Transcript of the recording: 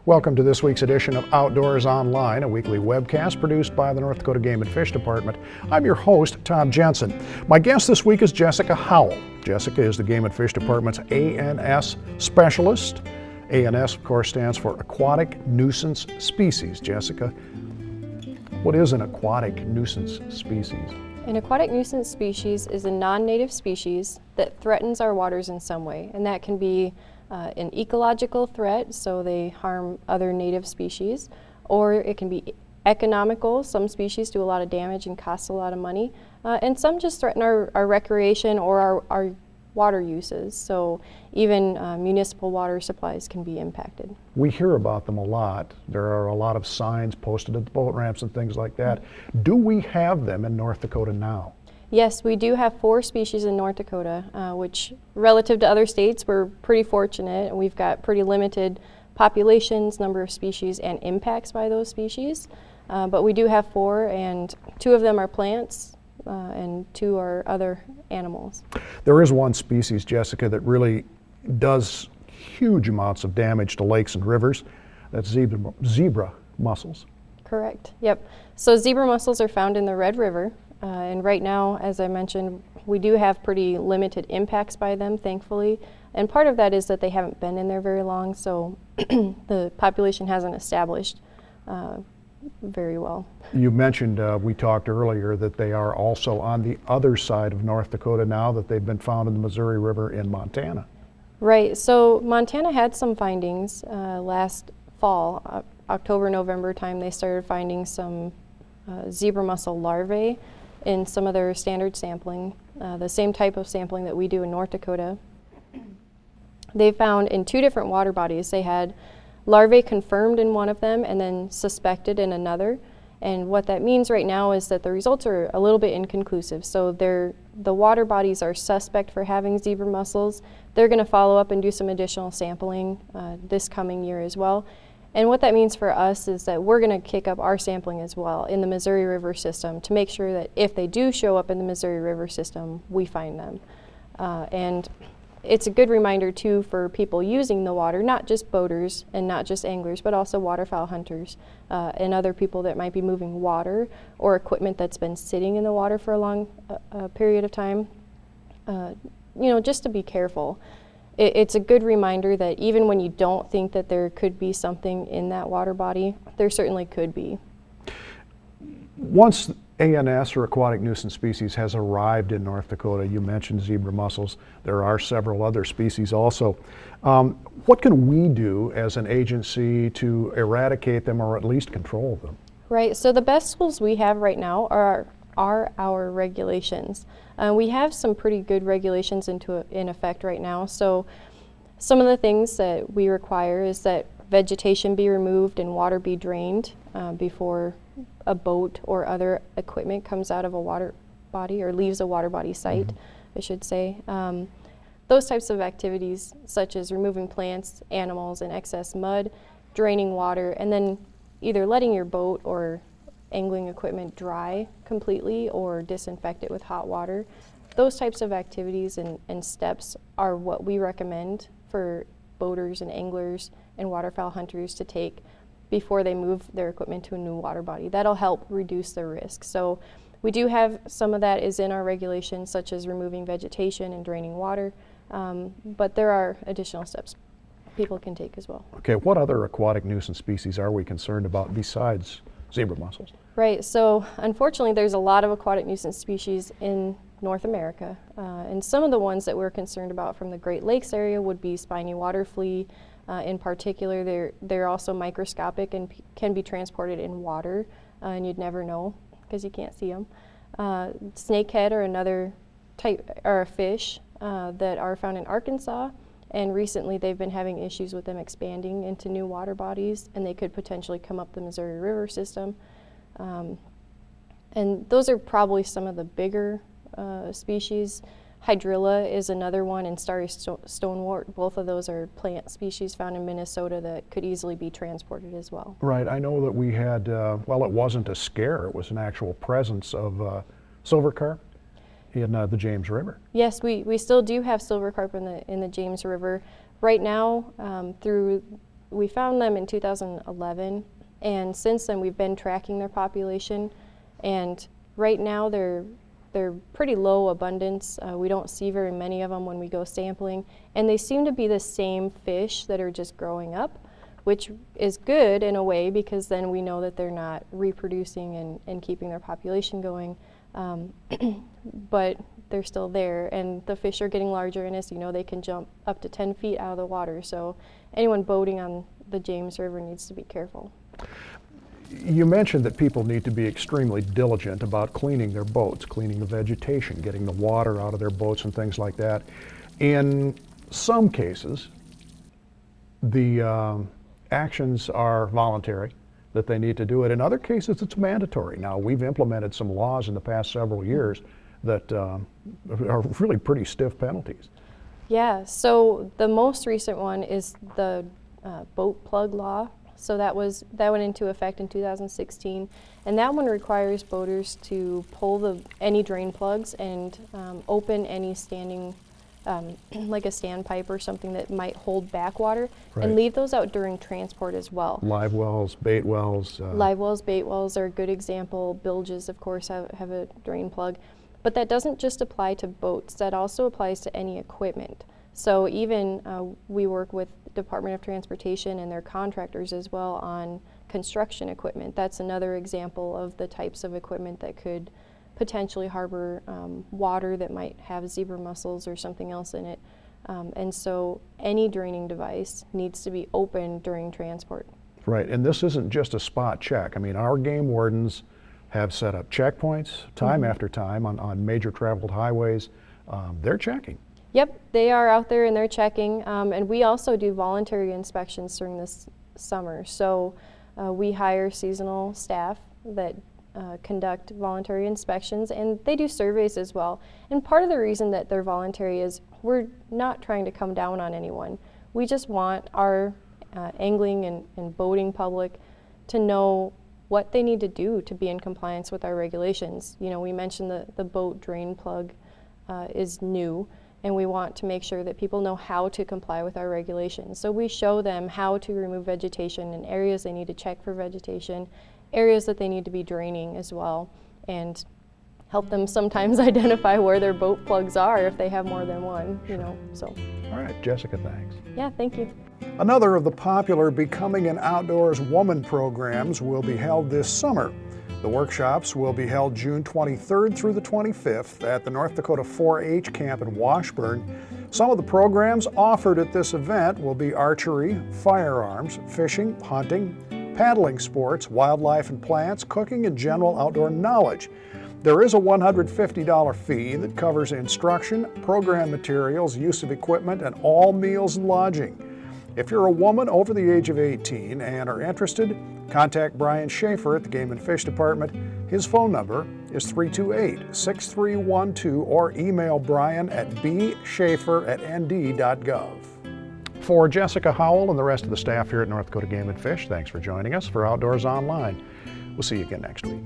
Welcome to this week's edition of Outdoors Online, a weekly webcast produced by the North Dakota Game and Fish Department. I'm your host, Tom Jensen. My guest this week is Jessica Howell. Jessica is the Game and Fish Department's ANS specialist. ANS, of course, stands for Aquatic Nuisance Species. Jessica, what is an aquatic nuisance species? An aquatic nuisance species is a non-native species that threatens our waters in some way, and that can be an ecological threat, so they harm other native species, or it can be economical. Some species do a lot of damage and cost a lot of money, and some just threaten our recreation or our water uses, so even municipal water supplies can be impacted. We hear about them a lot. There are a lot of signs posted at the boat ramps and things like that. Do we have them in North Dakota now? Yes, we do have 4 species in North Dakota, which relative to other states, we're pretty fortunate, and we've got pretty limited populations, number of species, and impacts by those species. But we do have 4, and 2 of them are plants, and 2 are other animals. There is one species, Jessica, that really does huge amounts of damage to lakes and rivers. That's zebra mussels. Correct, yep. So zebra mussels are found in the Red River. And right now, as I mentioned, we do have pretty limited impacts by them, thankfully. And part of that is that they haven't been in there very long, so the population hasn't established very well. You mentioned, we talked earlier, that they are also on the other side of North Dakota now, that they've been found in the Missouri River in Montana. Right, so Montana had some findings last fall, October, November time. They started finding some zebra mussel larvae in some of their standard sampling, the same type of sampling that we do in North Dakota. They found in 2 different water bodies, they had larvae confirmed in one of them and then suspected in another. And what that means right now is that the results are a little bit inconclusive. So the water bodies are suspect for having zebra mussels. They're going to follow up and do some additional sampling this coming year as well. And what that means for us is that we're going to kick up our sampling as well in the Missouri River system to make sure that if they do show up in the Missouri River system, we find them. And it's a good reminder too for people using the water, not just boaters and not just anglers, but also waterfowl hunters and other people that might be moving water or equipment that's been sitting in the water for a long period of time. Just to be careful. It's a good reminder that even when you don't think that there could be something in that water body, there certainly could be. Once ANS, or Aquatic Nuisance Species, has arrived in North Dakota, you mentioned zebra mussels, there are several other species also. What can we do as an agency to eradicate them or at least control them? Right, so the best tools we have right now are our regulations. We have some pretty good regulations in effect right now. So some of the things that we require is that vegetation be removed and water be drained before a boat or other equipment comes out of a water body or leaves a water body site, I should say. Those types of activities, such as removing plants, animals, and excess mud, draining water, and then either letting your boat or angling equipment dry completely or disinfect it with hot water. Those types of activities and steps are what we recommend for boaters and anglers and waterfowl hunters to take before they move their equipment to a new water body. That'll help reduce the risk. So we do have some of that is in our regulations, such as removing vegetation and draining water, but there are additional steps people can take as well. Okay, what other aquatic nuisance species are we concerned about besides zebra mussels? Right, so unfortunately there's a lot of aquatic nuisance species in North America, and some of the ones that we're concerned about from the Great Lakes area would be spiny water flea. In particular, they're also microscopic and can be transported in water, and you'd never know because you can't see them. Snakehead are another type, or a fish that are found in Arkansas. And recently they've been having issues with them expanding into new water bodies, and they could potentially come up the Missouri River system. And those are probably some of the bigger species. Hydrilla is another one, and starry stonewort. Both of those are plant species found in Minnesota that could easily be transported as well. Right, I know that we had, well, it wasn't a scare, it was an actual presence of silver carp in the James River. Yes, we still do have silver carp in the James River. Right now, through we found them in 2011, and since then we've been tracking their population, and right now they're pretty low abundance. We don't see very many of them when we go sampling, and they seem to be the same fish that are just growing up, which is good in a way because then we know that they're not reproducing and keeping their population going. But they're still there, and the fish are getting larger, and as you know, they can jump up to 10 feet out of the water. So anyone boating on the James River needs to be careful. You mentioned that people need to be extremely diligent about cleaning their boats, cleaning the vegetation, getting the water out of their boats and things like that. In some cases, the actions are voluntary, that they need to do it. In other cases, it's mandatory. Now, we've implemented some laws in the past several years that are really pretty stiff penalties. Yeah, so the most recent one is the boat plug law. So that went into effect in 2016, and that one requires boaters to pull any drain plugs and open any standing, like a standpipe or something that might hold back water, Right. and leave those out during transport as well. Live wells, bait wells. Live wells, bait wells are a good example. Bilges, of course, have a drain plug. But that doesn't just apply to boats, that also applies to any equipment. So even we work with Department of Transportation and their contractors as well on construction equipment. That's another example of the types of equipment that could potentially harbor water that might have zebra mussels or something else in it. And so any draining device needs to be open during transport. Right, and this isn't just a spot check. I mean, our game wardens have set up checkpoints time after time on major traveled highways. They're checking. Yep, they are out there and they're checking. And we also do voluntary inspections during this summer. So we hire seasonal staff that conduct voluntary inspections, and they do surveys as well. And part of the reason that they're voluntary is we're not trying to come down on anyone. We just want our angling and boating public to know what they need to do to be in compliance with our regulations. You know, we mentioned the boat drain plug is new, and we want to make sure that people know how to comply with our regulations. So we show them how to remove vegetation in areas they need to check for vegetation, areas that they need to be draining as well, and help them sometimes identify where their boat plugs are if they have more than one, you know, so. All right, Jessica, thanks. Yeah, thank you. Another of the popular Becoming an Outdoors Woman programs will be held this summer. The workshops will be held June 23rd through the 25th at the North Dakota 4-H camp in Washburn. Some of the programs offered at this event will be archery, firearms, fishing, hunting, paddling sports, wildlife and plants, cooking, and general outdoor knowledge. There is a $150 fee that covers instruction, program materials, use of equipment, and all meals and lodging. If you're a woman over the age of 18 and are interested, contact Brian Schaefer at the Game and Fish Department. His phone number is 328-6312, or email Brian at bschaefer@nd.gov. For Jessica Howell and the rest of the staff here at North Dakota Game and Fish, thanks for joining us for Outdoors Online. We'll see you again next week.